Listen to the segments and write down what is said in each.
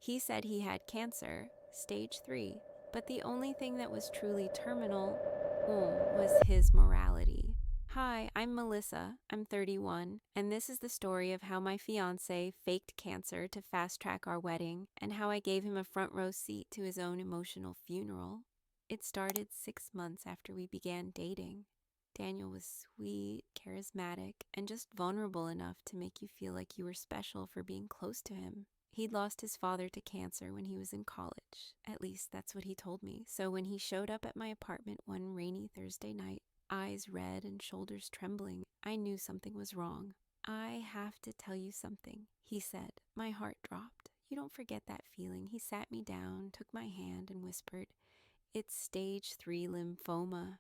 He said he had cancer, stage 3, but the only thing that was truly terminal was his morality. Hi, I'm Melissa. I'm 31, and this is the story of how my fiance faked cancer to fast track our wedding and how I gave him a front row seat to his own emotional funeral. It started 6 months after we began dating. Daniel was sweet, charismatic, and just vulnerable enough to make you feel like you were special for being close to him. He'd lost his father to cancer when he was in college. At least that's what he told me. So when he showed up at my apartment one rainy Thursday night, eyes red and shoulders trembling, I knew something was wrong. I have to tell you something, he said. My heart dropped. You don't forget that feeling. He sat me down, took my hand, and whispered, "It's stage 3 lymphoma."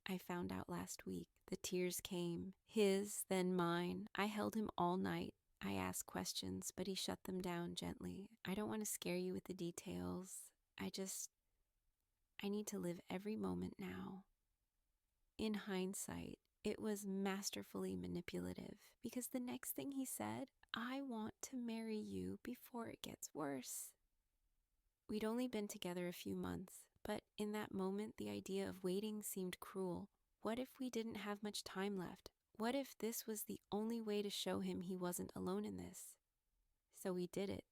I found out last week. The tears came, his, then mine. I held him all night. I asked questions, but he shut them down gently. I don't want to scare you with the details. I need to live every moment now. In hindsight, it was masterfully manipulative because the next thing he said, "I want to marry you before it gets worse." We'd only been together a few months, but in that moment, the idea of waiting seemed cruel. What if we didn't have much time left? What if this was the only way to show him he wasn't alone in this? So we did it.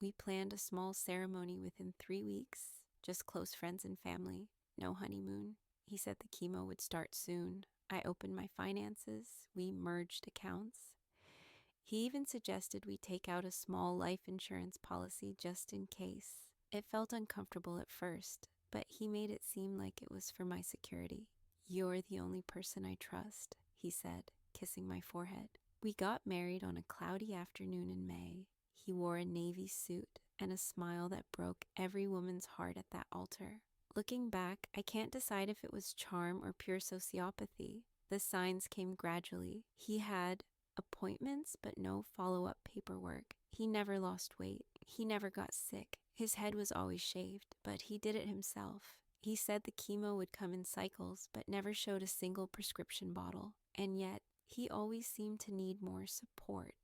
We planned a small ceremony within 3 weeks, just close friends and family, no honeymoon. He said the chemo would start soon. I opened my finances. We merged accounts. He even suggested we take out a small life insurance policy just in case. It felt uncomfortable at first, but he made it seem like it was for my security. "You're the only person I trust," he said, kissing my forehead. We got married on a cloudy afternoon in May. He wore a navy suit and a smile that broke every woman's heart at that altar. Looking back, I can't decide if it was charm or pure sociopathy. The signs came gradually. He had appointments, but no follow-up paperwork. He never lost weight. He never got sick. His head was always shaved, but he did it himself. He said the chemo would come in cycles, but never showed a single prescription bottle. And yet, he always seemed to need more support,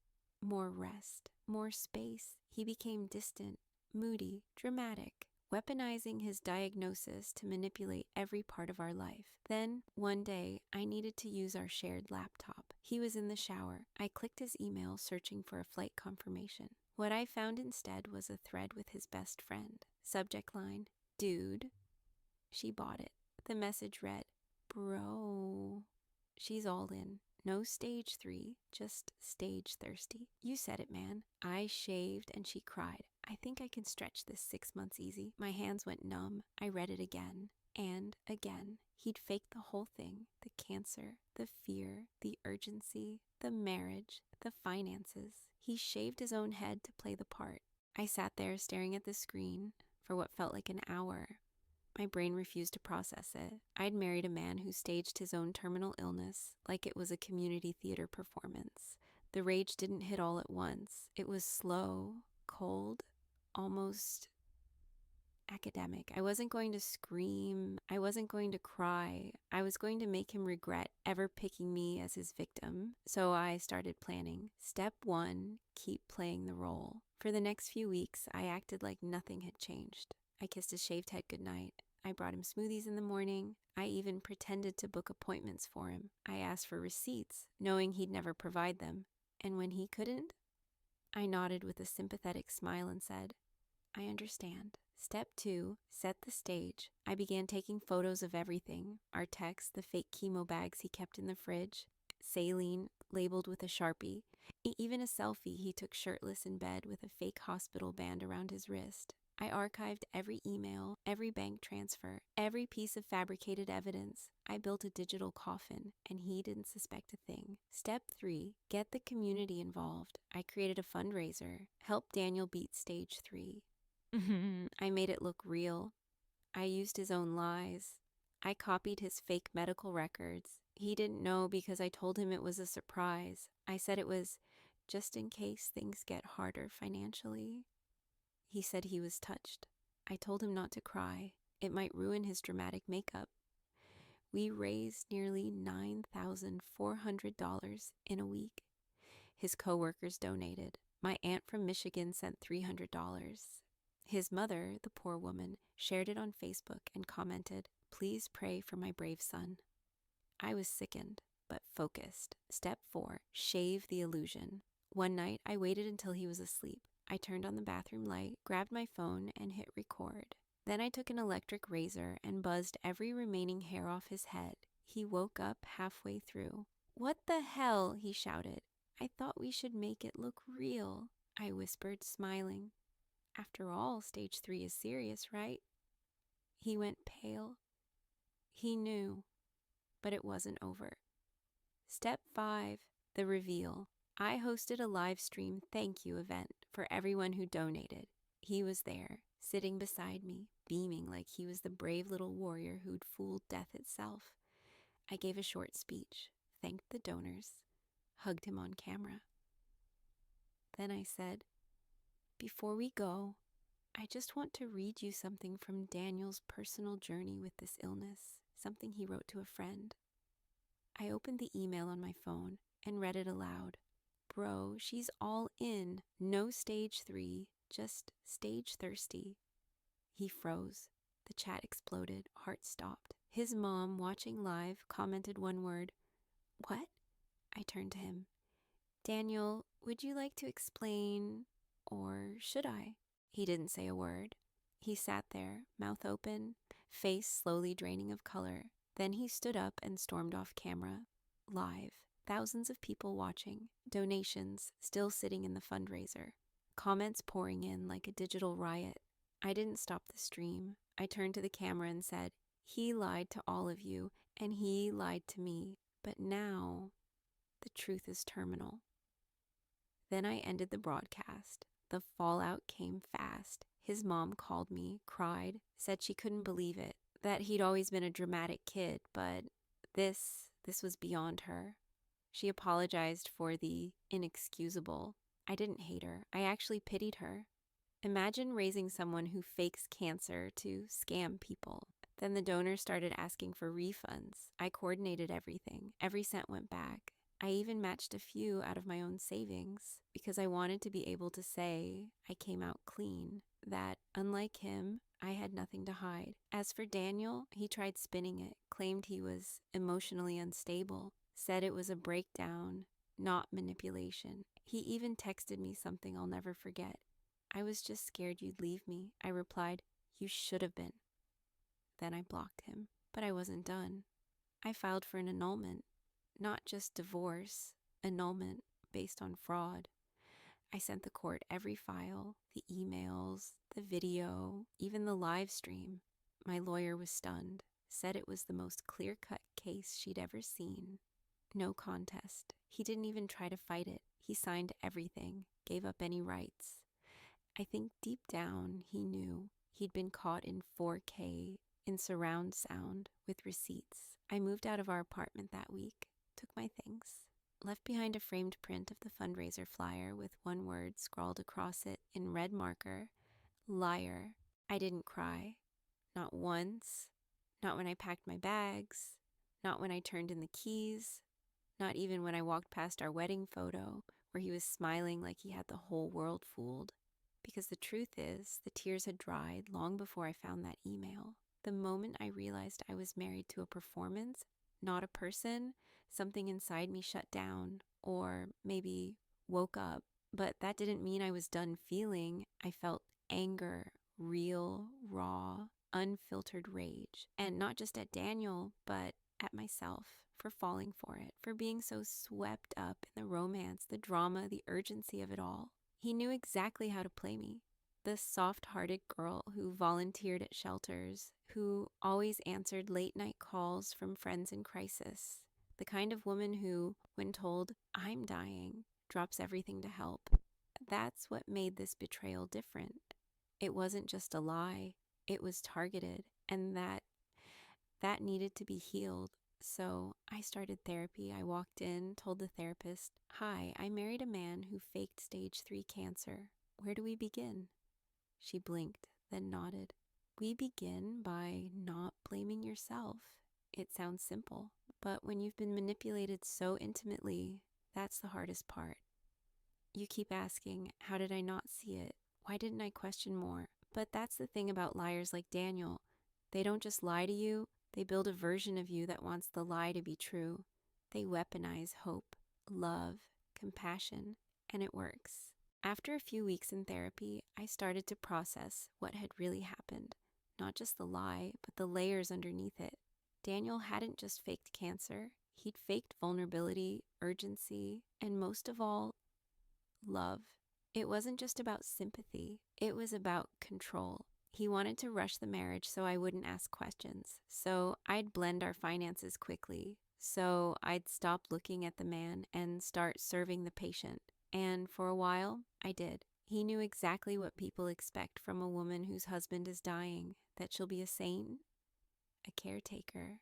more rest, more space. He became distant, moody, dramatic, weaponizing his diagnosis to manipulate every part of our life. Then, one day, I needed to use our shared laptop. He was in the shower. I clicked his email, searching for a flight confirmation. What I found instead was a thread with his best friend. Subject line, "Dude." She bought it. The message read, "Bro." She's all in. No stage 3, just stage thirsty. You said it, man. I shaved and she cried. I think I can stretch this 6 months easy. My hands went numb. I read it again and again. He'd faked the whole thing. The cancer, the fear, the urgency, the marriage, the finances. He shaved his own head to play the part. I sat there staring at the screen for what felt like an hour. My brain refused to process it. I'd married a man who staged his own terminal illness like it was a community theater performance. The rage didn't hit all at once. It was slow, cold, almost academic. I wasn't going to scream. I wasn't going to cry. I was going to make him regret ever picking me as his victim. So I started planning. Step 1, keep playing the role. For the next few weeks, I acted like nothing had changed. I kissed his shaved head goodnight. I brought him smoothies in the morning. I even pretended to book appointments for him. I asked for receipts, knowing he'd never provide them. And when he couldn't, I nodded with a sympathetic smile and said, "I understand." Step 2, set the stage. I began taking photos of everything. Our texts, the fake chemo bags he kept in the fridge, saline labeled with a Sharpie, even a selfie he took shirtless in bed with a fake hospital band around his wrist. I archived every email, every bank transfer, every piece of fabricated evidence. I built a digital coffin, and he didn't suspect a thing. Step 3, get the community involved. I created a fundraiser. Help Daniel beat stage 3. I made it look real. I used his own lies. I copied his fake medical records. He didn't know because I told him it was a surprise. I said it was just in case things get harder financially. He said he was touched. I told him not to cry. It might ruin his dramatic makeup. We raised nearly $9,400 in a week. His coworkers donated. My aunt from Michigan sent $300. His mother, the poor woman, shared it on Facebook and commented, "Please pray for my brave son." I was sickened, but focused. Step 4, shave the illusion. One night, I waited until he was asleep. I turned on the bathroom light, grabbed my phone, and hit record. Then I took an electric razor and buzzed every remaining hair off his head. He woke up halfway through. "What the hell?" he shouted. "I thought we should make it look real," I whispered, smiling. "After all, stage 3 is serious, right?" He went pale. He knew, but it wasn't over. Step 5, the reveal. I hosted a live stream thank you event for everyone who donated. He was there, sitting beside me, beaming like he was the brave little warrior who'd fooled death itself. I gave a short speech, thanked the donors, hugged him on camera. Then I said, "Before we go, I just want to read you something from Daniel's personal journey with this illness, something he wrote to a friend." I opened the email on my phone and read it aloud. "Bro, she's all in. No stage 3, just stage thirsty." He froze. The chat exploded. Heart stopped. His mom, watching live, commented one word. "What?" I turned to him. "Daniel, would you like to explain, or should I?" He didn't say a word. He sat there, mouth open, face slowly draining of color. Then he stood up and stormed off camera. Live. Thousands of people watching. Donations still sitting in the fundraiser. Comments pouring in like a digital riot. I didn't stop the stream. I turned to the camera and said, "He lied to all of you, and he lied to me. But now, the truth is terminal." Then I ended the broadcast. The fallout came fast. His mom called me, cried, said she couldn't believe it, that he'd always been a dramatic kid, but this was beyond her. She apologized for the inexcusable. I didn't hate her. I actually pitied her. Imagine raising someone who fakes cancer to scam people. Then the donors started asking for refunds. I coordinated everything. Every cent went back. I even matched a few out of my own savings because I wanted to be able to say I came out clean, that unlike him, I had nothing to hide. As for Daniel, he tried spinning it, claimed he was emotionally unstable, said it was a breakdown, not manipulation. He even texted me something I'll never forget. "I was just scared you'd leave me." I replied, "You should have been." Then I blocked him. But I wasn't done. I filed for an annulment. Not just divorce, annulment based on fraud. I sent the court every file, the emails, the video, even the live stream. My lawyer was stunned, said it was the most clear-cut case she'd ever seen. No contest. He didn't even try to fight it. He signed everything, gave up any rights. I think deep down he knew he'd been caught in 4K, in surround sound, with receipts. I moved out of our apartment that week, took my things, left behind a framed print of the fundraiser flyer with one word scrawled across it in red marker, "Liar." I didn't cry. Not once. Not when I packed my bags. Not when I turned in the keys. Not even when I walked past our wedding photo, where he was smiling like he had the whole world fooled. Because the truth is, the tears had dried long before I found that email. The moment I realized I was married to a performance, not a person, something inside me shut down, or maybe woke up. But that didn't mean I was done feeling. I felt anger, real, raw, unfiltered rage. And not just at Daniel, but at myself, for falling for it, for being so swept up in the romance, the drama, the urgency of it all. He knew exactly how to play me. The soft-hearted girl who volunteered at shelters, who always answered late-night calls from friends in crisis. The kind of woman who, when told, "I'm dying," drops everything to help. That's what made this betrayal different. It wasn't just a lie. It was targeted, and that needed to be healed. So I started therapy. I walked in, told the therapist, "Hi, I married a man who faked stage 3 cancer. Where do we begin?" She blinked, then nodded. "We begin by not blaming yourself." It sounds simple, but when you've been manipulated so intimately, that's the hardest part. You keep asking, how did I not see it? Why didn't I question more? But that's the thing about liars like Daniel. They don't just lie to you, they build a version of you that wants the lie to be true. They weaponize hope, love, compassion, and it works. After a few weeks in therapy, I started to process what had really happened. Not just the lie, but the layers underneath it. Daniel hadn't just faked cancer, he'd faked vulnerability, urgency, and most of all, love. It wasn't just about sympathy, it was about control. He wanted to rush the marriage so I wouldn't ask questions. So I'd blend our finances quickly. So I'd stop looking at the man and start serving the patient. And for a while, I did. He knew exactly what people expect from a woman whose husband is dying, that she'll be a saint, a caretaker,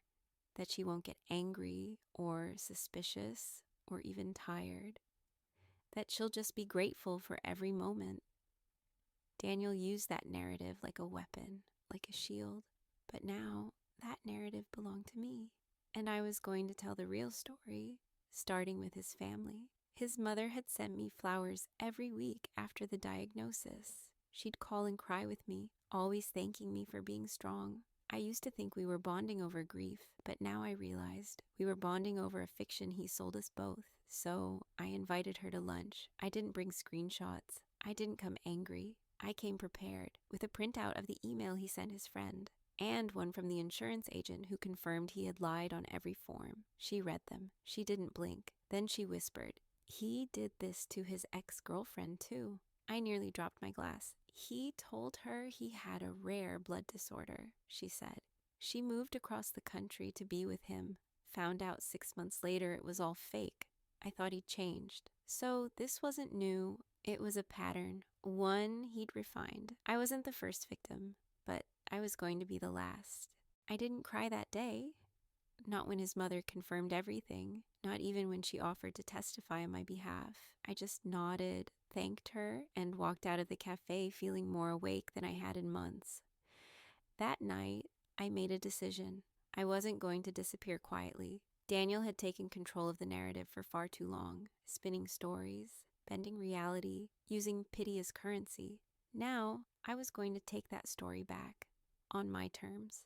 that she won't get angry or suspicious or even tired, that she'll just be grateful for every moment. Daniel used that narrative like a weapon, like a shield. But now, that narrative belonged to me. And I was going to tell the real story, starting with his family. His mother had sent me flowers every week after the diagnosis. She'd call and cry with me, always thanking me for being strong. I used to think we were bonding over grief, but now I realized we were bonding over a fiction he sold us both. So I invited her to lunch. I didn't bring screenshots. I didn't come angry. I came prepared, with a printout of the email he sent his friend, and one from the insurance agent who confirmed he had lied on every form. She read them. She didn't blink. Then she whispered, "He did this to his ex-girlfriend too." I nearly dropped my glass. "He told her he had a rare blood disorder," she said. She moved across the country to be with him. Found out 6 months later it was all fake. I thought he'd changed. So this wasn't new. It was a pattern, one he'd refined. I wasn't the first victim, but I was going to be the last. I didn't cry that day. Not when his mother confirmed everything. Not even when she offered to testify on my behalf. I just nodded, thanked her, and walked out of the cafe feeling more awake than I had in months. That night, I made a decision. I wasn't going to disappear quietly. Daniel had taken control of the narrative for far too long, spinning stories, bending reality, using pity as currency. Now, I was going to take that story back, on my terms.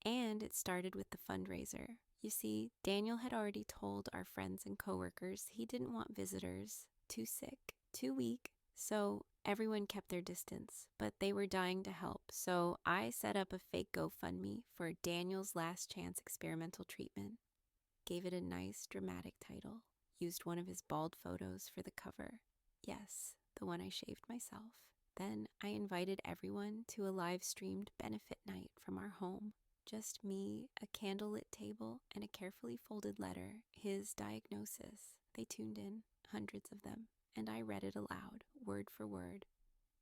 And it started with the fundraiser. You see, Daniel had already told our friends and coworkers he didn't want visitors, too sick, too weak, so everyone kept their distance, but they were dying to help. So I set up a fake GoFundMe for Daniel's last chance experimental treatment. Gave it a nice, dramatic title. Used one of his bald photos for the cover. Yes, the one I shaved myself. Then I invited everyone to a live-streamed benefit night from our home. Just me, a candlelit table, and a carefully folded letter. His diagnosis. They tuned in, hundreds of them, and I read it aloud, word for word.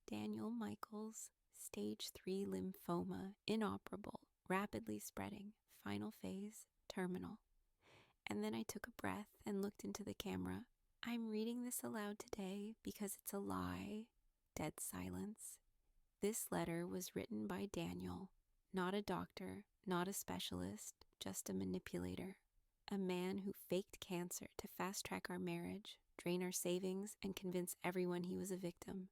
Daniel Michaels, stage 3 lymphoma, inoperable, rapidly spreading, final phase, terminal. And then I took a breath and looked into the camera. I'm reading this aloud today because it's a lie. Dead silence. This letter was written by Daniel, not a doctor, not a specialist, just a manipulator. A man who faked cancer to fast-track our marriage, drain our savings, and convince everyone he was a victim.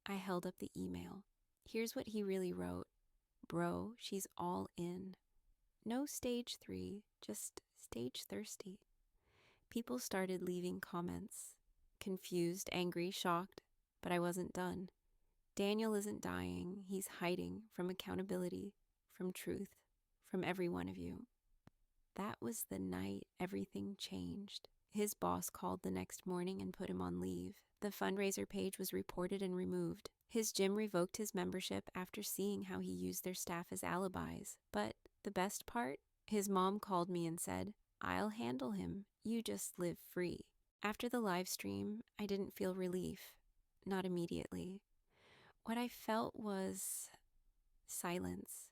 I held up the email. Here's what he really wrote. Bro, she's all in. No stage 3, just stage thirsty. People started leaving comments. Confused, angry, shocked, but I wasn't done. Daniel isn't dying. He's hiding from accountability, from truth, from every one of you. That was the night everything changed. His boss called the next morning and put him on leave. The fundraiser page was reported and removed. His gym revoked his membership after seeing how he used their staff as alibis. But the best part? His mom called me and said, "I'll handle him. You just live free." After the live stream, I didn't feel relief. Not immediately. What I felt was silence.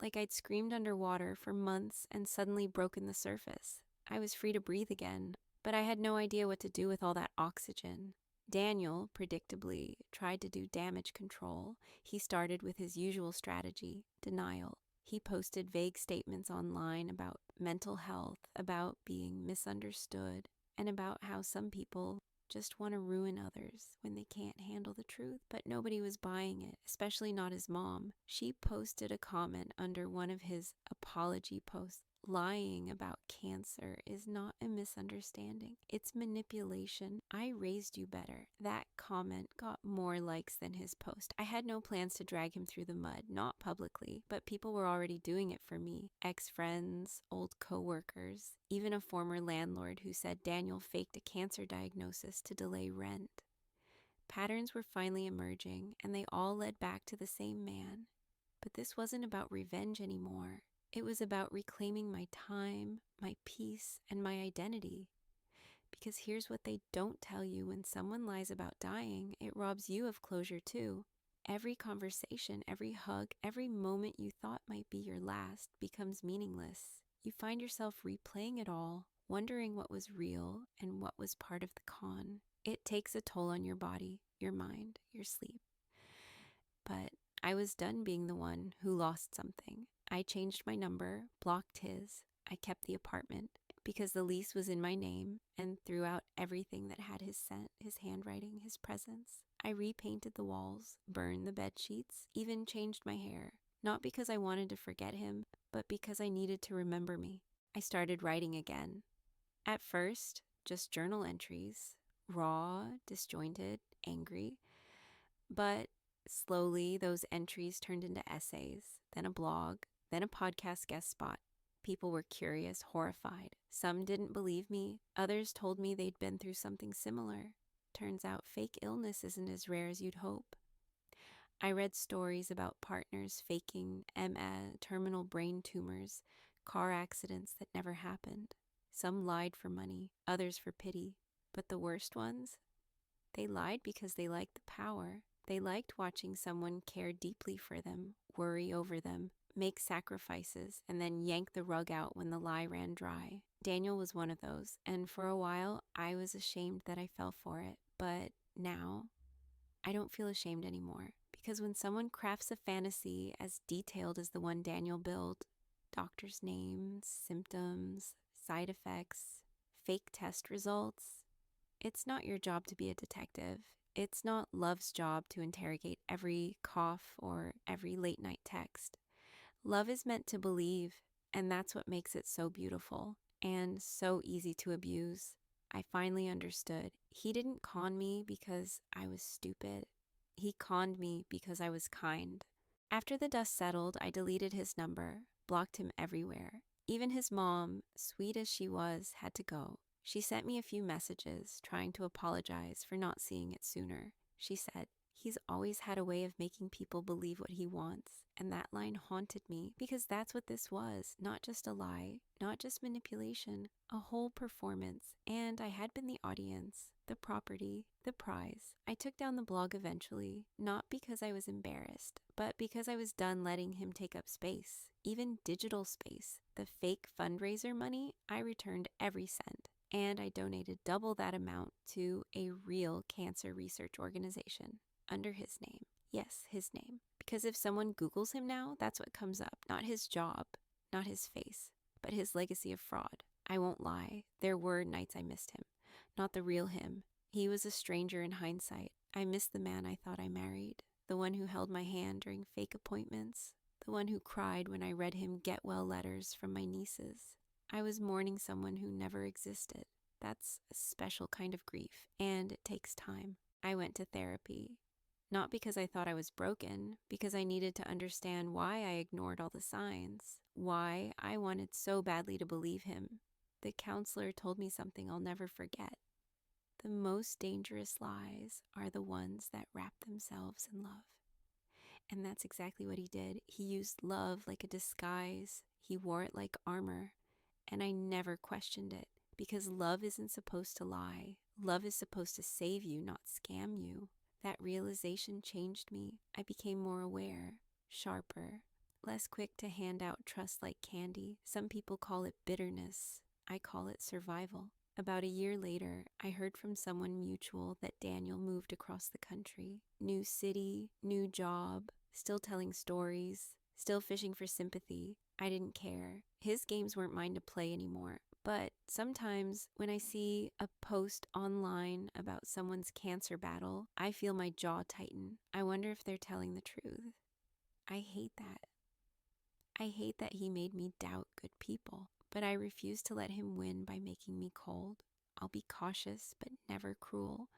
Like I'd screamed underwater for months and suddenly broken the surface. I was free to breathe again, but I had no idea what to do with all that oxygen. Daniel, predictably, tried to do damage control. He started with his usual strategy, denial. He posted vague statements online about mental health, about being misunderstood, and about how some people just want to ruin others when they can't handle the truth. But nobody was buying it, especially not his mom. She posted a comment under one of his apology posts. Lying about cancer is not a misunderstanding. It's manipulation. I raised you better. That comment got more likes than his post. I had no plans to drag him through the mud, not publicly, but people were already doing it for me. Ex-friends, old co-workers, even a former landlord who said Daniel faked a cancer diagnosis to delay rent. Patterns were finally emerging, and they all led back to the same man. But this wasn't about revenge anymore. It was about reclaiming my time, my peace, and my identity. Because here's what they don't tell you: when someone lies about dying, it robs you of closure too. Every conversation, every hug, every moment you thought might be your last becomes meaningless. You find yourself replaying it all, wondering what was real and what was part of the con. It takes a toll on your body, your mind, your sleep. But I was done being the one who lost something. I changed my number, blocked his. I kept the apartment because the lease was in my name, and threw out everything that had his scent, his handwriting, his presence. I repainted the walls, burned the bed sheets, even changed my hair. Not because I wanted to forget him, but because I needed to remember me. I started writing again. At first, just journal entries, raw, disjointed, angry. But slowly, those entries turned into essays, then a blog, then a podcast guest spot. People were curious, horrified. Some didn't believe me. Others told me they'd been through something similar. Turns out fake illness isn't as rare as you'd hope. I read stories about partners faking MS, terminal brain tumors, car accidents that never happened. Some lied for money, others for pity. But the worst ones? They lied because they liked the power. They liked watching someone care deeply for them, worry over them, make sacrifices, and then yank the rug out when the lie ran dry. Daniel was one of those, and for a while, I was ashamed that I fell for it. But now, I don't feel ashamed anymore, because when someone crafts a fantasy as detailed as the one Daniel built, doctors' names, symptoms, side effects, fake test results, it's not your job to be a detective. It's not love's job to interrogate every cough or every late night text. Love is meant to believe, and that's what makes it so beautiful and so easy to abuse. I finally understood. He didn't con me because I was stupid. He conned me because I was kind. After the dust settled, I deleted his number, blocked him everywhere. Even his mom, sweet as she was, had to go. She sent me a few messages trying to apologize for not seeing it sooner. She said, "He's always had a way of making people believe what he wants." And that line haunted me because that's what this was. Not just a lie, not just manipulation, a whole performance. And I had been the audience, the property, the prize. I took down the blog eventually, not because I was embarrassed, but because I was done letting him take up space, even digital space. The fake fundraiser money, I returned every cent. And I donated double that amount to a real cancer research organization under his name. Yes, his name. Because if someone Googles him now, that's what comes up. Not his job, not his face, but his legacy of fraud. I won't lie. There were nights I missed him. Not the real him. He was a stranger in hindsight. I missed the man I thought I married. The one who held my hand during fake appointments. The one who cried when I read him get well letters from my nieces. I was mourning someone who never existed. That's a special kind of grief, and it takes time. I went to therapy. Not because I thought I was broken, because I needed to understand why I ignored all the signs, why I wanted so badly to believe him. The counselor told me something I'll never forget. The most dangerous lies are the ones that wrap themselves in love. And that's exactly what he did. He used love like a disguise. He wore it like armor. And I never questioned it, because love isn't supposed to lie. Love is supposed to save you, not scam you. That realization changed me. I became more aware, sharper, less quick to hand out trust like candy. Some people call it bitterness. I call it survival. About a year later, I heard from someone mutual that Daniel moved across the country. New city, new job, still telling stories, still fishing for sympathy. I didn't care. His games weren't mine to play anymore, But sometimes when I see a post online about someone's cancer battle, I feel my jaw tighten. I wonder if they're telling the truth. I hate that. I hate that he made me doubt good people, but I refuse to let him win by making me cold. I'll be cautious, but never cruel.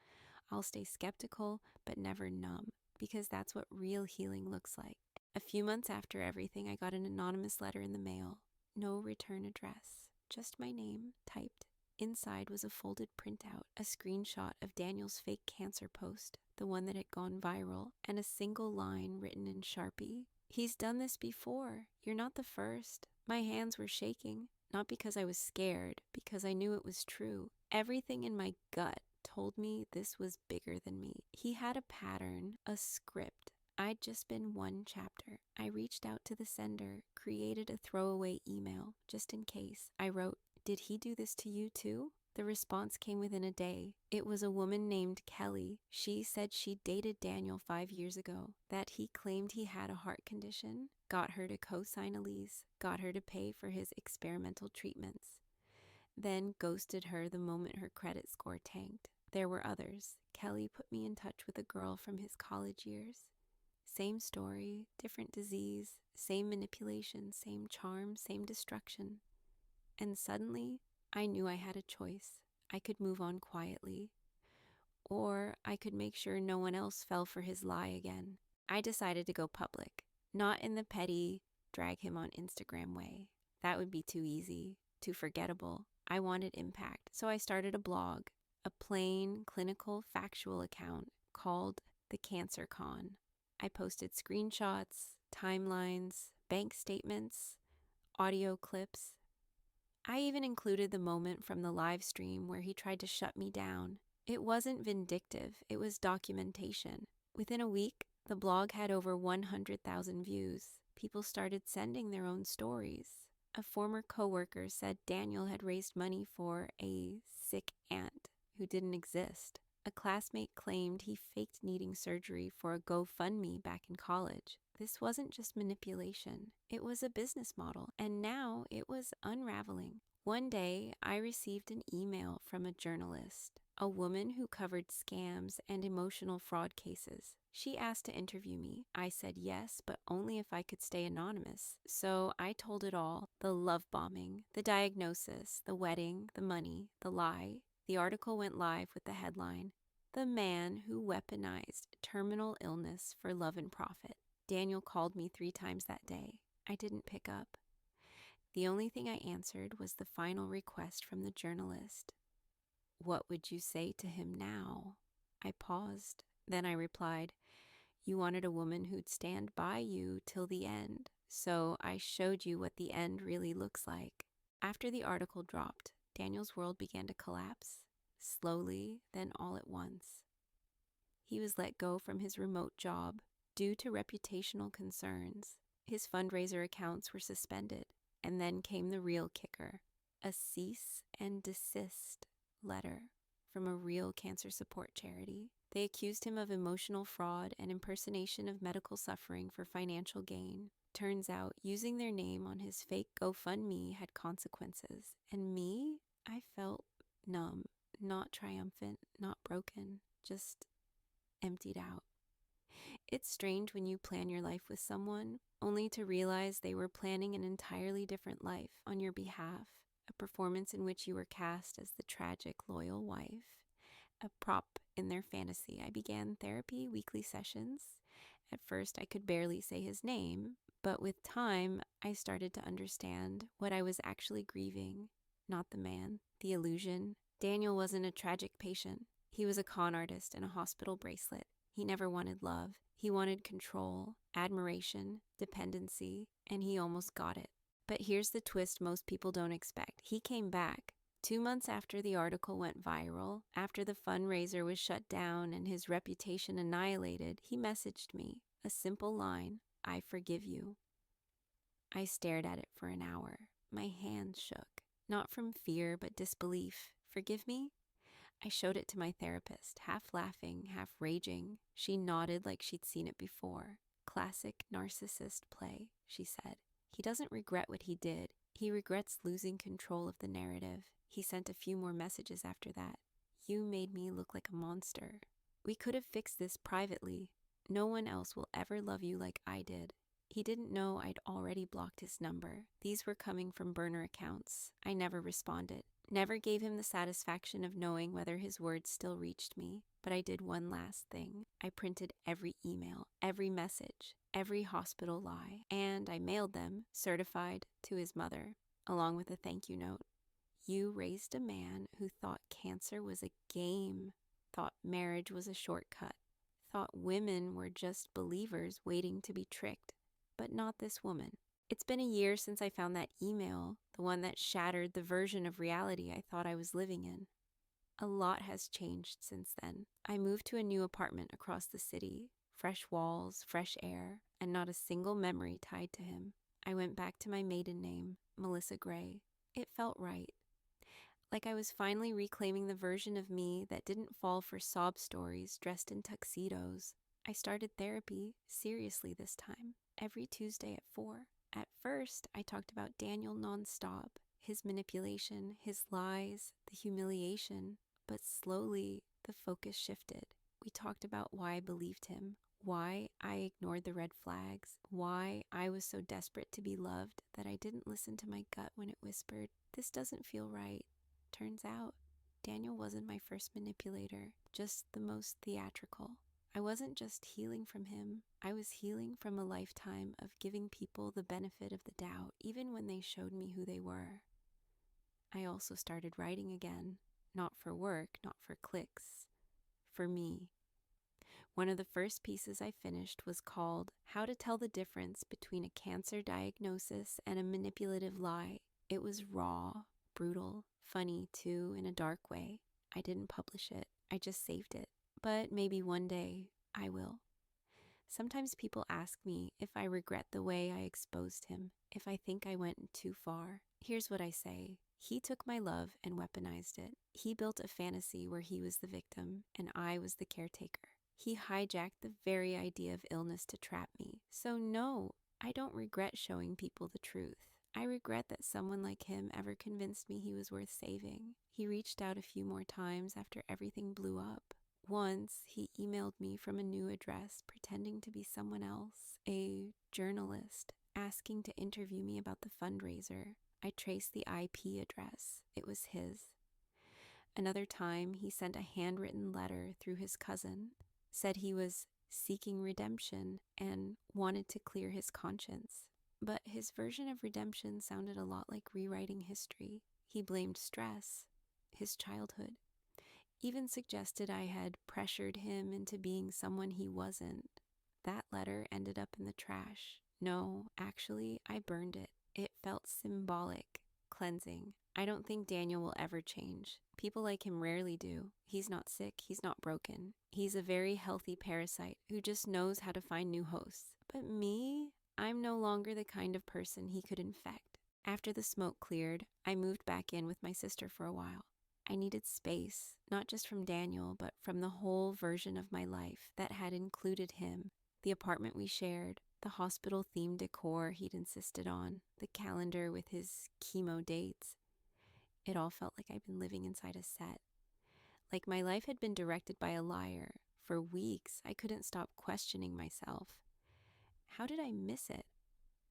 I'll stay skeptical, but never numb, because that's what real healing looks like. A few months after everything, I got an anonymous letter in the mail. No return address, just my name typed. Inside was a folded printout, a screenshot of Daniel's fake cancer post, the one that had gone viral, and a single line written in Sharpie. "He's done this before. You're not the first." My hands were shaking, not because I was scared, because I knew it was true. Everything in my gut told me this was bigger than me. He had a pattern, a script. I'd just been one chapter. I reached out to the sender, created a throwaway email, just in case. I wrote, "Did he do this to you too?" The response came within a day. It was a woman named Kelly. She said she dated Daniel 5 years ago, that he claimed he had a heart condition, got her to co-sign a lease, got her to pay for his experimental treatments, then ghosted her the moment her credit score tanked. There were others. Kelly put me in touch with a girl from his college years. Same story, different disease, same manipulation, same charm, same destruction. And suddenly, I knew I had a choice. I could move on quietly, or I could make sure no one else fell for his lie again. I decided to go public, not in the petty, drag him on Instagram way. That would be too easy, too forgettable. I wanted impact, so I started a blog, a plain, clinical, factual account called The Cancer Con. I posted screenshots, timelines, bank statements, audio clips. I even included the moment from the live stream where he tried to shut me down. It wasn't vindictive, it was documentation. Within a week, the blog had over 100,000 views. People started sending their own stories. A former coworker said Daniel had raised money for a sick aunt who didn't exist. A classmate claimed he faked needing surgery for a GoFundMe back in college. This wasn't just manipulation, it was a business model, and now it was unraveling. One day, I received an email from a journalist, a woman who covered scams and emotional fraud cases. She asked to interview me. I said yes, but only if I could stay anonymous. So I told it all: the love bombing, the diagnosis, the wedding, the money, the lie. The article went live with the headline, "The Man Who Weaponized Terminal Illness for Love and Profit." Daniel called me 3 times that day. I didn't pick up. The only thing I answered was the final request from the journalist. "What would you say to him now?" I paused. Then I replied, "You wanted a woman who'd stand by you till the end, so I showed you what the end really looks like." After the article dropped, Daniel's world began to collapse, slowly, then all at once. He was let go from his remote job due to reputational concerns. His fundraiser accounts were suspended, and then came the real kicker: a cease and desist letter from a real cancer support charity. They accused him of emotional fraud and impersonation of medical suffering for financial gain. Turns out, using their name on his fake GoFundMe had consequences. And me, I felt numb, not triumphant, not broken, just emptied out. It's strange when you plan your life with someone, only to realize they were planning an entirely different life on your behalf, a performance in which you were cast as the tragic, loyal wife, a prop in their fantasy. I began therapy weekly sessions. At first, I could barely say his name, but with time, I started to understand what I was actually grieving. Not the man, the illusion. Daniel wasn't a tragic patient. He was a con artist in a hospital bracelet. He never wanted love. He wanted control, admiration, dependency, and he almost got it. But here's the twist most people don't expect. He came back. 2 months after the article went viral, after the fundraiser was shut down and his reputation annihilated, he messaged me. A simple line: "I forgive you." I stared at it for an hour. My hands shook. Not from fear, but disbelief. Forgive me? I showed it to my therapist, half laughing, half raging. She nodded like she'd seen it before. "Classic narcissist play," she said. "He doesn't regret what he did. He regrets losing control of the narrative. He sent a few more messages after that. You made me look like a monster. We could have fixed this privately. No one else will ever love you like I did. He didn't know I'd already blocked his number. These were coming from burner accounts. I never responded. Never gave him the satisfaction of knowing whether his words still reached me. But I did one last thing. I printed every email, every message, every hospital lie, and I mailed them, certified, to his mother, along with a thank you note. You raised a man who thought cancer was a game, thought marriage was a shortcut, thought women were just believers waiting to be tricked, but not this woman. It's been a year since I found that email, the one that shattered the version of reality I thought I was living in. A lot has changed since then. I moved to a new apartment across the city, fresh walls, fresh air, and not a single memory tied to him. I went back to my maiden name, Melissa Gray. It felt right. Like I was finally reclaiming the version of me that didn't fall for sob stories dressed in tuxedos. I started therapy, seriously this time, every Tuesday at 4. At first, I talked about Daniel nonstop, his manipulation, his lies, the humiliation, but slowly the focus shifted. We talked about why I believed him, why I ignored the red flags, why I was so desperate to be loved that I didn't listen to my gut when it whispered, "This doesn't feel right." Turns out, Daniel wasn't my first manipulator, just the most theatrical. I wasn't just healing from him, I was healing from a lifetime of giving people the benefit of the doubt, even when they showed me who they were. I also started writing again, not for work, not for clicks, for me. One of the first pieces I finished was called How to Tell the Difference Between a Cancer Diagnosis and a Manipulative Lie. It was raw, brutal, funny too, in a dark way. I didn't publish it, I just saved it. But maybe one day I will. Sometimes people ask me if I regret the way I exposed him, if I think I went too far. Here's what I say. He took my love and weaponized it. He built a fantasy where he was the victim and I was the caretaker. He hijacked the very idea of illness to trap me. So no, I don't regret showing people the truth. I regret that someone like him ever convinced me he was worth saving. He reached out a few more times after everything blew up. Once, he emailed me from a new address, pretending to be someone else, a journalist, asking to interview me about the fundraiser. I traced the IP address. It was his. Another time, he sent a handwritten letter through his cousin, said he was seeking redemption and wanted to clear his conscience. But his version of redemption sounded a lot like rewriting history. He blamed stress, his childhood. Even suggested I had pressured him into being someone he wasn't. That letter ended up in the trash. No, actually, I burned it. It felt symbolic, cleansing. I don't think Daniel will ever change. People like him rarely do. He's not sick, he's not broken. He's a very healthy parasite who just knows how to find new hosts. But me, I'm no longer the kind of person he could infect. After the smoke cleared, I moved back in with my sister for a while. I needed space, not just from Daniel, but from the whole version of my life that had included him, the apartment we shared, the hospital-themed decor he'd insisted on, the calendar with his chemo dates. It all felt like I'd been living inside a set. Like my life had been directed by a liar. For weeks, I couldn't stop questioning myself. How did I miss it?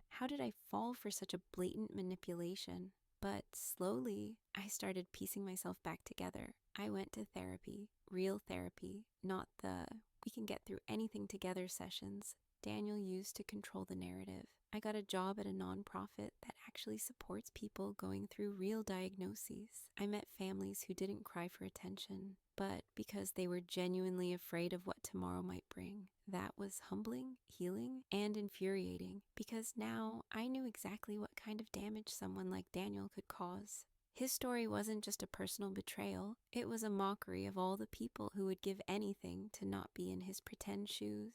How did I fall for such a blatant manipulation? But slowly, I started piecing myself back together. I went to therapy, real therapy, not the we can get through anything together sessions Daniel used to control the narrative. I got a job at a nonprofit that actually supports people going through real diagnoses. I met families who didn't cry for attention, but because they were genuinely afraid of what tomorrow might bring. That was humbling, healing, and infuriating, because now I knew exactly what kind of damage someone like Daniel could cause. His story wasn't just a personal betrayal, it was a mockery of all the people who would give anything to not be in his pretend shoes.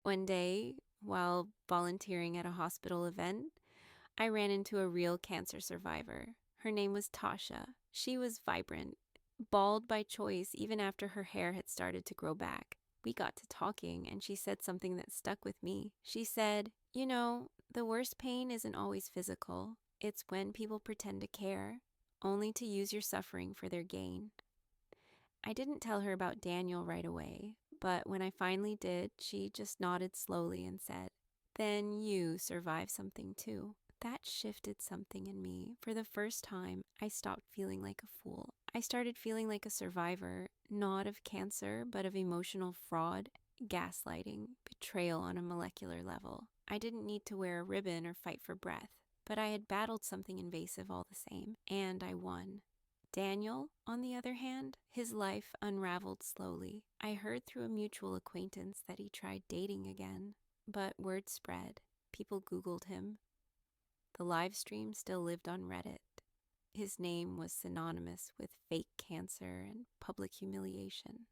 One day, while volunteering at a hospital event, I ran into a real cancer survivor. Her name was Tasha. She was vibrant, bald by choice even after her hair had started to grow back. We got to talking and she said something that stuck with me. She said, "You know, the worst pain isn't always physical. It's when people pretend to care, only to use your suffering for their gain. I didn't tell her about Daniel right away, but when I finally did, she just nodded slowly and said, "Then you survived something too." That shifted something in me. For the first time, I stopped feeling like a fool. I started feeling like a survivor, not of cancer, but of emotional fraud, gaslighting, betrayal on a molecular level. I didn't need to wear a ribbon or fight for breath, but I had battled something invasive all the same, and I won. Daniel, on the other hand, his life unraveled slowly. I heard through a mutual acquaintance that he tried dating again, but word spread. People Googled him. The live stream still lived on Reddit. His name was synonymous with fake cancer and public humiliation.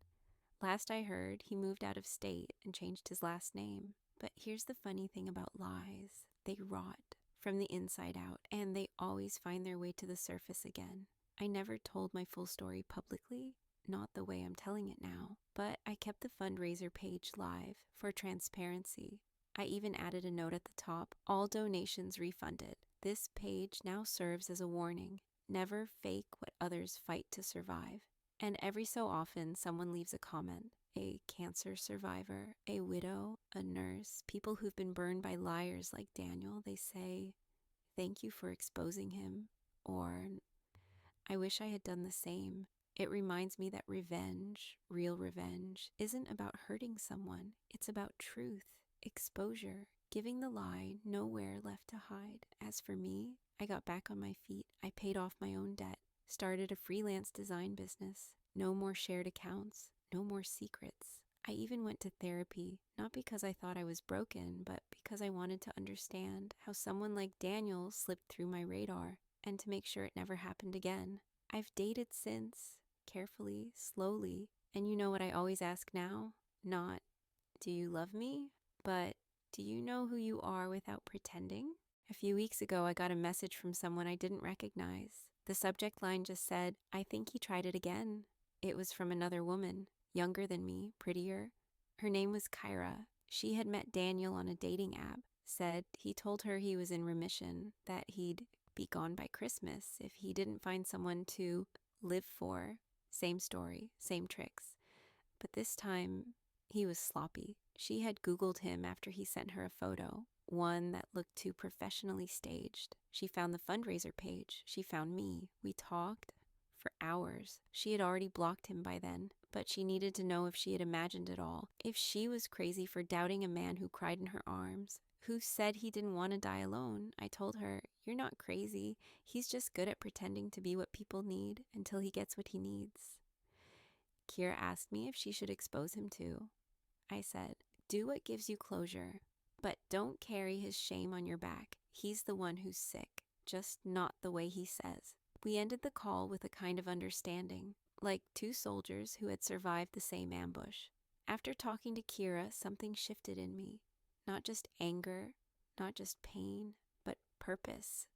Last I heard, he moved out of state and changed his last name. But here's the funny thing about lies. They rot from the inside out, and they always find their way to the surface again. I never told my full story publicly, not the way I'm telling it now, but I kept the fundraiser page live for transparency. I even added a note at the top, all donations refunded. This page now serves as a warning. Never fake what others fight to survive. And every so often, someone leaves a comment. A cancer survivor, a widow, a nurse, people who've been burned by liars like Daniel, they say, "Thank you for exposing him," or "I wish I had done the same." It reminds me that revenge, real revenge, isn't about hurting someone. It's about truth, exposure, giving the lie nowhere left to hide. As for me, I got back on my feet. I paid off my own debt, started a freelance design business. No more shared accounts, no more secrets. I even went to therapy, not because I thought I was broken, but because I wanted to understand how someone like Daniel slipped through my radar and to make sure it never happened again. I've dated since, carefully, slowly, and you know what I always ask now? Not, "Do you love me?" but, "Do you know who you are without pretending?" A few weeks ago, I got a message from someone I didn't recognize. The subject line just said, "I think he tried it again." It was from another woman, younger than me, prettier. Her name was Kyra. She had met Daniel on a dating app, said he told her he was in remission, that he'd be gone by Christmas if he didn't find someone to live for. Same story, same tricks. But this time, he was sloppy. She had Googled him after he sent her a photo, one that looked too professionally staged. She found the fundraiser page. She found me. We talked for hours. She had already blocked him by then, but she needed to know if she had imagined it all, if she was crazy for doubting a man who cried in her arms, who said he didn't want to die alone. I told her, "You're not crazy. He's just good at pretending to be what people need until he gets what he needs." Kira asked me if she should expose him too. I said, "Do what gives you closure, but don't carry his shame on your back. He's the one who's sick, just not the way he says." We ended the call with a kind of understanding, like two soldiers who had survived the same ambush. After talking to Kira, something shifted in me. Not just anger, not just pain, but purpose.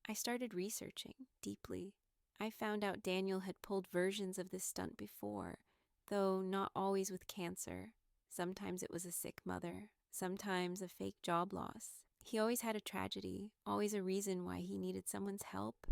I started researching deeply. I found out Daniel had pulled versions of this stunt before, though not always with cancer. Sometimes it was a sick mother, sometimes a fake job loss. He always had a tragedy, always a reason why he needed someone's help,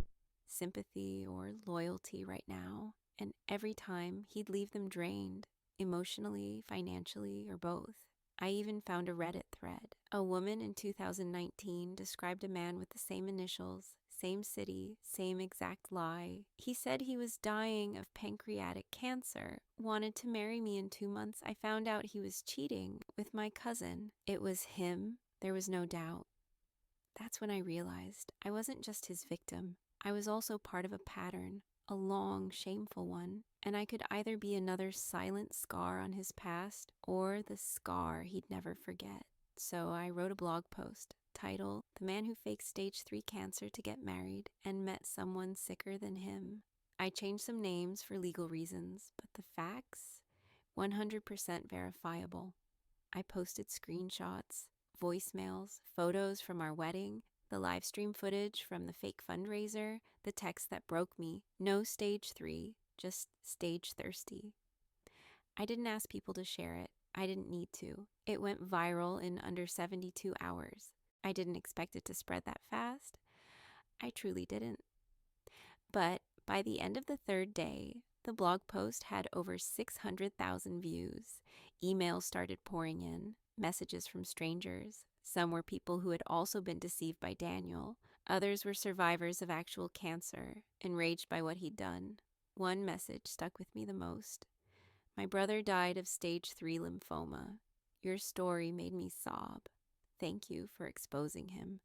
sympathy, or loyalty right now. And every time he'd leave them drained, emotionally, financially, or both. I even found a Reddit thread. A woman in 2019 described a man with the same initials, same city, same exact lie. He said he was dying of pancreatic cancer, wanted to marry me in 2 months. I found out he was cheating with my cousin. It was him. There was no doubt. That's when I realized I wasn't just his victim. I was also part of a pattern, a long, shameful one, and I could either be another silent scar on his past or the scar he'd never forget. So I wrote a blog post titled, "The Man Who Faked Stage 3 Cancer to Get Married and Met Someone Sicker Than Him." I changed some names for legal reasons, but the facts, 100% verifiable. I posted screenshots, voicemails, photos from our wedding, the live stream footage from the fake fundraiser, the text that broke me. No stage 3, just stage thirsty. I didn't ask people to share it. I didn't need to. It went viral in under 72 hours. I didn't expect it to spread that fast. I truly didn't. But by the end of the third day, the blog post had over 600,000 views. Emails started pouring in, messages from strangers. Some were people who had also been deceived by Daniel. Others were survivors of actual cancer, enraged by what he'd done. One message stuck with me the most. My brother died of stage 3 lymphoma. Your story made me sob. Thank you for exposing him.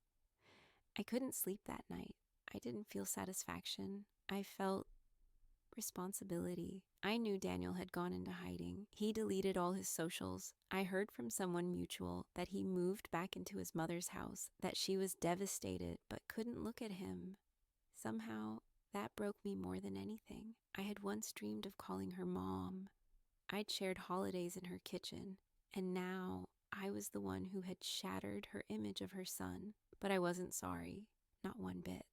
I couldn't sleep that night. I didn't feel satisfaction. I felt responsibility. I knew Daniel had gone into hiding. He deleted all his socials. I heard from someone mutual that he moved back into his mother's house, that she was devastated but couldn't look at him. Somehow, that broke me more than anything. I had once dreamed of calling her mom. I'd shared holidays in her kitchen, and now I was the one who had shattered her image of her son. But I wasn't sorry, not one bit.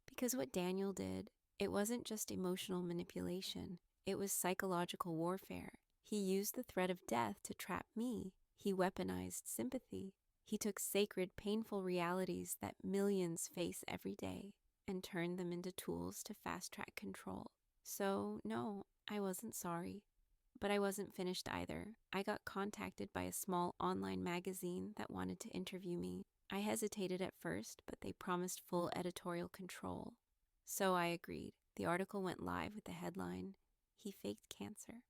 Because what Daniel did, it wasn't just emotional manipulation, it was psychological warfare. He used the threat of death to trap me. He weaponized sympathy. He took sacred, painful realities that millions face every day and turned them into tools to fast-track control. So, no, I wasn't sorry. But I wasn't finished either. I got contacted by a small online magazine that wanted to interview me. I hesitated at first, but they promised full editorial control. So I agreed. The article went live with the headline, "He faked cancer."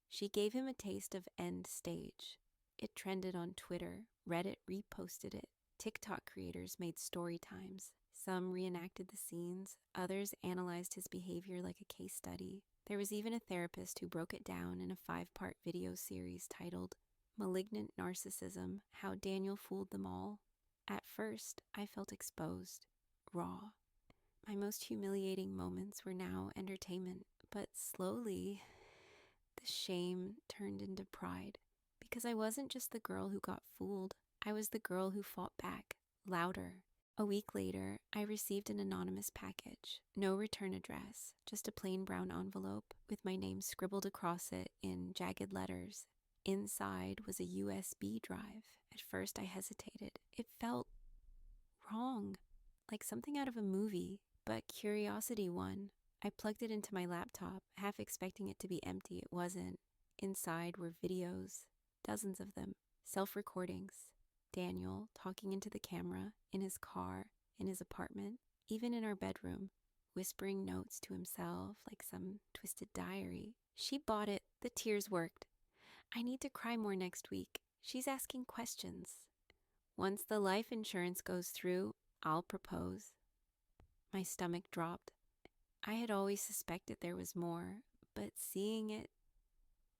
She gave him a taste of end stage. It trended on Twitter. Reddit reposted it. TikTok creators made story times. Some reenacted the scenes. Others analyzed his behavior like a case study. There was even a therapist who broke it down in a 5-part video series titled "Malignant Narcissism: How Daniel Fooled Them All." At first, I felt exposed, raw. My most humiliating moments were now entertainment, but slowly, the shame turned into pride. Because I wasn't just the girl who got fooled, I was the girl who fought back, louder. A week later, I received an anonymous package. No return address, just a plain brown envelope with my name scribbled across it in jagged letters. Inside was a USB drive. At first I hesitated. It felt wrong, like something out of a movie, but curiosity won. I plugged it into my laptop, half expecting it to be empty. It wasn't. Inside were videos, dozens of them, self-recordings. Daniel talking into the camera, in his car, in his apartment, even in our bedroom, whispering notes to himself like some twisted diary. She bought it. The tears worked. I need to cry more next week. She's asking questions. Once the life insurance goes through, I'll propose. My stomach dropped. I had always suspected there was more, but seeing it,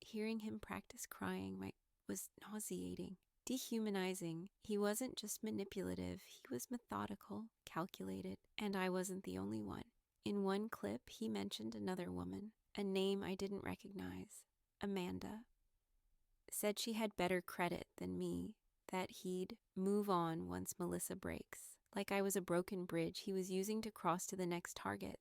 hearing him practice crying was nauseating, dehumanizing. He wasn't just manipulative, he was methodical, calculated, and I wasn't the only one. In one clip, he mentioned another woman, a name I didn't recognize, Amanda. Said she had better credit than me, that he'd move on once Melissa breaks. Like I was a broken bridge he was using to cross to the next target.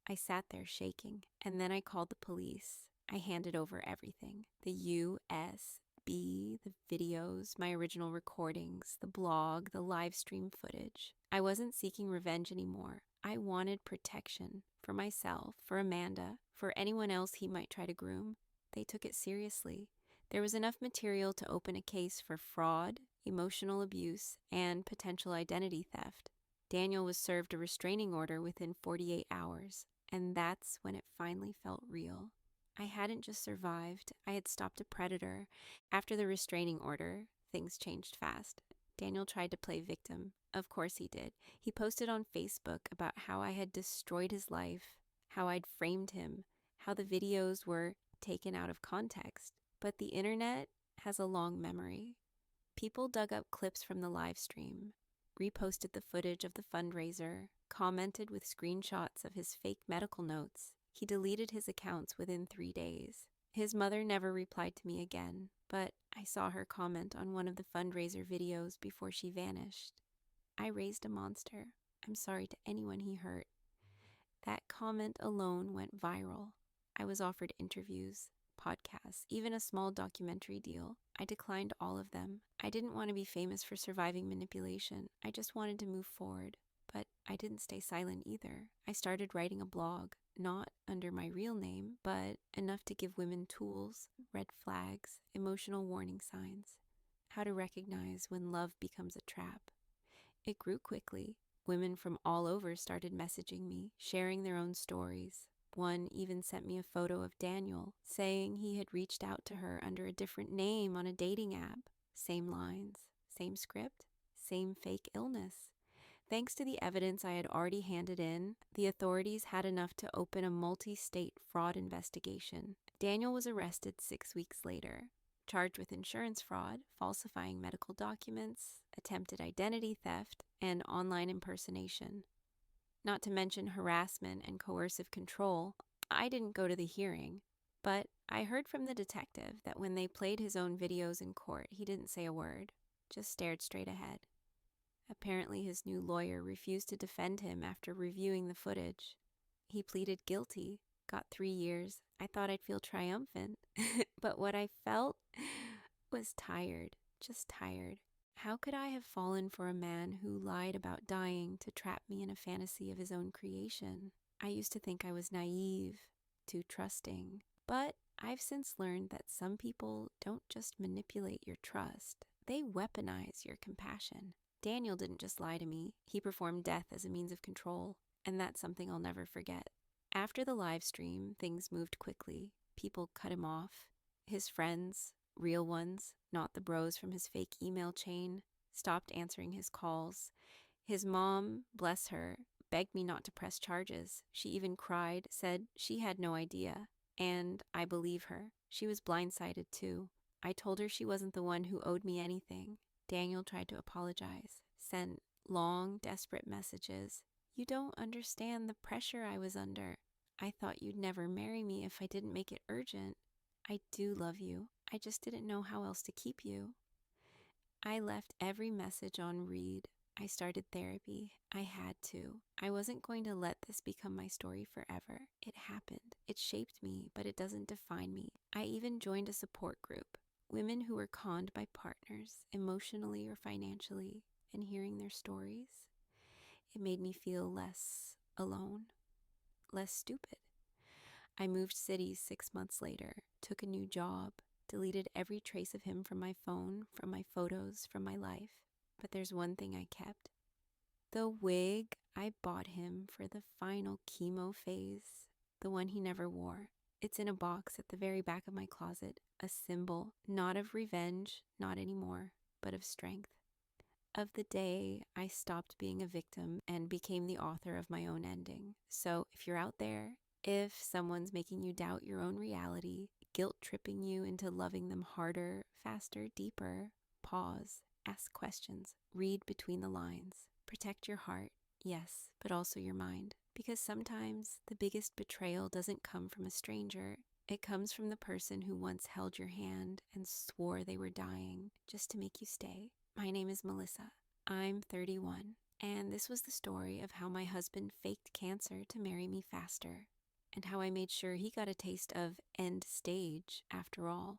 I sat there shaking, and then I called the police. I handed over everything. The USB, the videos, my original recordings, the blog, the live stream footage. I wasn't seeking revenge anymore. I wanted protection for myself, for Amanda, for anyone else he might try to groom. They took it seriously. There was enough material to open a case for fraud, emotional abuse, and potential identity theft. Daniel was served a restraining order within 48 hours, and that's when it finally felt real. I hadn't just survived, I had stopped a predator. After the restraining order, things changed fast. Daniel tried to play victim. Of course he did. He posted on Facebook about how I had destroyed his life, how I'd framed him, how the videos were taken out of context. But the internet has a long memory. People dug up clips from the live stream, reposted the footage of the fundraiser, commented with screenshots of his fake medical notes. He deleted his accounts within 3 days. His mother never replied to me again, but I saw her comment on one of the fundraiser videos before she vanished. I raised a monster. I'm sorry to anyone he hurt. That comment alone went viral. I was offered interviews, podcasts, even a small documentary deal. I declined all of them. I didn't want to be famous for surviving manipulation. I just wanted to move forward. But I didn't stay silent either. I started writing a blog, not under my real name, but enough to give women tools, red flags, emotional warning signs, how to recognize when love becomes a trap. It grew quickly. Women from all over started messaging me, sharing their own stories. One even sent me a photo of Daniel, saying he had reached out to her under a different name on a dating app. Same lines, same script, same fake illness. Thanks to the evidence I had already handed in, the authorities had enough to open a multi-state fraud investigation. Daniel was arrested 6 weeks later, charged with insurance fraud, falsifying medical documents, attempted identity theft, and online impersonation. Not to mention harassment and coercive control. I didn't go to the hearing, but I heard from the detective that when they played his own videos in court, he didn't say a word, just stared straight ahead. Apparently, his new lawyer refused to defend him after reviewing the footage. He pleaded guilty, got 3 years. I thought I'd feel triumphant, but what I felt was tired, just tired. How could I have fallen for a man who lied about dying to trap me in a fantasy of his own creation? I used to think I was naive, too trusting, but I've since learned that some people don't just manipulate your trust, they weaponize your compassion. Daniel didn't just lie to me, he performed death as a means of control, and that's something I'll never forget. After the live stream, things moved quickly. People cut him off. His friends, real ones, not the bros from his fake email chain, stopped answering his calls. His mom, bless her, begged me not to press charges. She even cried, said she had no idea. And I believe her. She was blindsided too. I told her she wasn't the one who owed me anything. Daniel tried to apologize, sent long, desperate messages. You don't understand the pressure I was under. I thought you'd never marry me if I didn't make it urgent. I do love you. I just didn't know how else to keep you. I left every message on read. I started therapy. I had to. I wasn't going to let this become my story forever. It happened. It shaped me, but it doesn't define me. I even joined a support group. Women who were conned by partners, emotionally or financially, and hearing their stories. It made me feel less alone, less stupid. I moved cities 6 months later, took a new job, deleted every trace of him from my phone, from my photos, from my life. But there's one thing I kept. The wig I bought him for the final chemo phase, the one he never wore. It's in a box at the very back of my closet, a symbol, not of revenge, not anymore, but of strength. Of the day I stopped being a victim and became the author of my own ending. So if you're out there, if someone's making you doubt your own reality, guilt-tripping you into loving them harder, faster, deeper, pause, ask questions, read between the lines. Protect your heart, yes, but also your mind. Because sometimes the biggest betrayal doesn't come from a stranger. It comes from the person who once held your hand and swore they were dying just to make you stay. My name is Melissa. I'm 31, and this was the story of how my husband faked cancer to marry me faster, and how I made sure he got a taste of end stage after all.